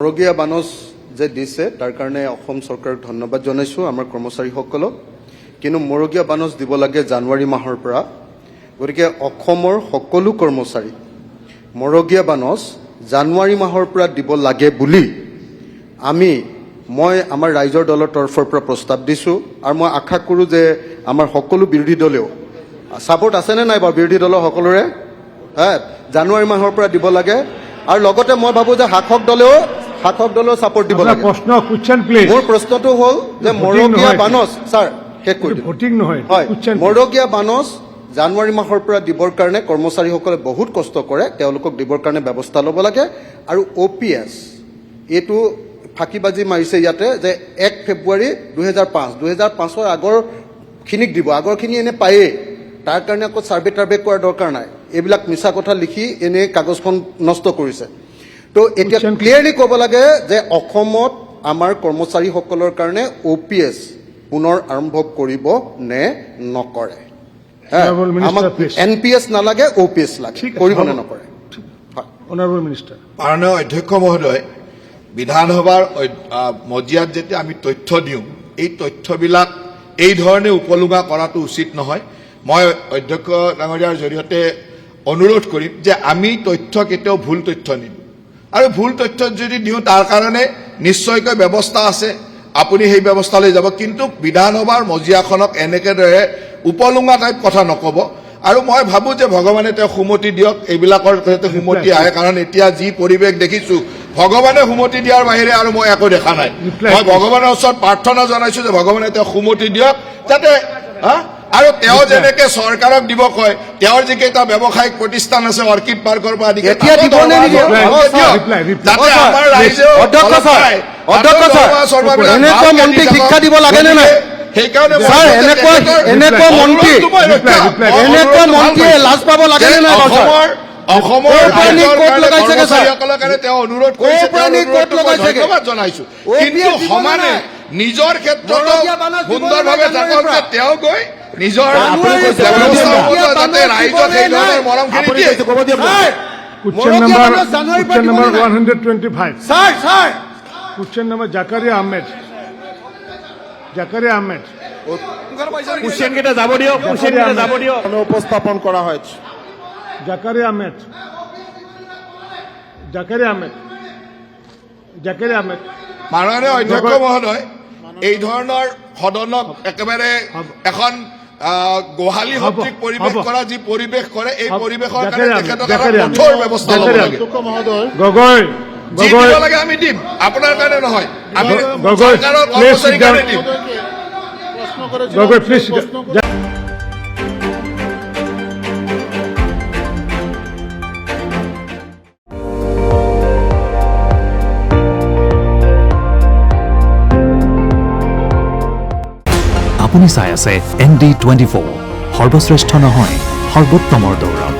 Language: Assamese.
মৰগীয়া বানচ যে দিছে তাৰ কাৰণে অসম চৰকাৰক ধন্যবাদ জনাইছো আমাৰ কৰ্মচাৰীসকলক কিন্তু মৰগীয়া বানচ দিব লাগে জানুৱাৰী মাহৰ পৰা গতিকে অসমৰ সকলো কৰ্মচাৰী মৰগীয়া বানচ জানুৱাৰী মাহৰ পৰা দিব লাগে বুলি মই আমাৰ ৰাইজৰ দলৰ তৰফৰ পৰা প্ৰস্তাৱ দিছো আৰু মই আশা কৰো যে আমাৰ সকলো বিৰোধী দলেও সাপোৰ্ট আছে নে নাই বাৰু বিৰোধী দলৰ সকলোৰে জানুৱাৰী মাহৰ পৰা দিব লাগে আৰু লগতে মই ভাবো যে শাসক দলেও সাপোৰ্ট দিব লাগে প্ৰশ্ন কুৱেশ্যন প্লিজ মোৰ প্ৰশ্নটো হ'ল যে মৰগীয়া বানচ স্যাৰ শেষ কৰি দিম ভোটিং নহয় মৰগীয়া বানচ জানুৱাৰী মাহৰ পৰা দিবৰ কাৰণে কৰ্মচাৰীসকলে বহুত কষ্ট কৰে তেওঁলোকক দিবৰ কাৰণে ব্যৱস্থা ল'ব লাগে আৰু OPS এইটো ফাঁকিবাজি মাৰিছে ইয়াতে যে 1 ফেব্ৰুৱাৰী 2005 আগৰ খিনিক দিব আগৰখিনি এনে পায়ে তাৰ কাৰণে আকৌ সাৰ্ভে কৰাৰ দৰকাৰ নাই এইবিলাক মিছা কথা লিখি এনে কাগজখন নষ্ট কৰিছে তো এতিয়া ক্লিয়াৰলি ক'ব লাগে যে অসমত আমাৰ কৰ্মচাৰীসকলৰ কাৰণে OPS পুনৰ আৰম্ভ কৰিব নে নকৰে আমাক NPS নালাগে OPS লাগে কৰিব নে নকৰে অনাৰেবল মিনিষ্টাৰ মাননীয় অধ্যক্ষ মহোদয় বিধানসভাৰ মজিয়াত যেতিয়া আমি তথ্য দিওঁ এই তথ্যবিলাক এই ধৰণে উপলুঙা কৰাটো উচিত নহয় মই অধ্যক্ষ ডাঙৰীয়াৰ জৰিয়তে অনুৰোধ কৰিম যে আমি তথ্য কেতিয়াও ভুল তথ্য নিদিওঁ আৰু ভুল তথ্য যদি দিওঁ তাৰ কাৰণে নিশ্চয়কৈ ব্যৱস্থা আছে আপুনি সেই ব্যৱস্থালৈ যাব কিন্তু বিধানসভাৰ মজিয়াখনক এনেকেদৰে উপলুঙা টাইপ কথা নকব আৰু মই ভাবো যে ভগৱানে তেওঁ সুমতি দিয়ক এইবিলাকৰ যাতে সুমতি আহে কাৰণ এতিয়া যি পৰিৱেশ দেখিছো ভগৱানে সুমতি দিয়াৰ বাহিৰে আৰু মই একো দেখা নাই মই ভগৱানৰ ওচৰত প্ৰাৰ্থনা জনাইছো যে ভগৱানে তেওঁ সুমতি দিয়ক যাতে আৰু তেওঁ যেনেকে চৰকাৰক দিব কয় তেওঁৰ যিকেইটা ব্যৱসায়িক প্ৰতিষ্ঠান আছে অৰ্কিড পাৰ্কৰ পৰা আদি এতিয়া দিব নে নিদিয়ে যাতে আমাৰ ৰাইজে এনেকুৱা মন্ত্ৰী শিক্ষা দিব লাগে নে নাই এনেকুৱা মন্ত্ৰীয়ে লাজ পাব লাগে নে নাই অসমৰ কৰ্মচাৰীসকলৰ তেওঁ অনুৰোধ কৰিছে ধন্যবাদ জনাইছো কিন্তু সমানে নিজৰ ক্ষেত্ৰতো সুন্দৰভাৱে জানক যে তেওঁ গৈ নিজৰ যাতে ৰাইজক সেই ধৰণৰ মৰমখিনি দিয়ে Question number 125. Sir. Question number Zakaria Ahmed. কুশ্চেন কেটা যাব দিও উপস্থাপন করা হয়েছে Zakaria Ahmed. মাননীয় অধ্যক্ষ মহোদয় এই ধৰণৰ সদনক একেবাৰে এখন গোহালি সদৃশ পৰিৱেশ কৰা যি পৰিৱেশ কৰে এই পৰিৱেশৰ কাৰণে তেখেতক কঠোৰ ব্যৱস্থা ল'ব লাগে গগৈ যি দিব লাগে আমি দিম আপোনাৰ কাৰণে নহয় আমি চৰকাৰৰ কৰ্মচাৰীৰ কাৰণে দিম গগৈ প্লিজ আপুনি চাই আছে ND24 সৰ্বশ্ৰেষ্ঠ নহয় সৰ্বোত্তমৰ দৌৰত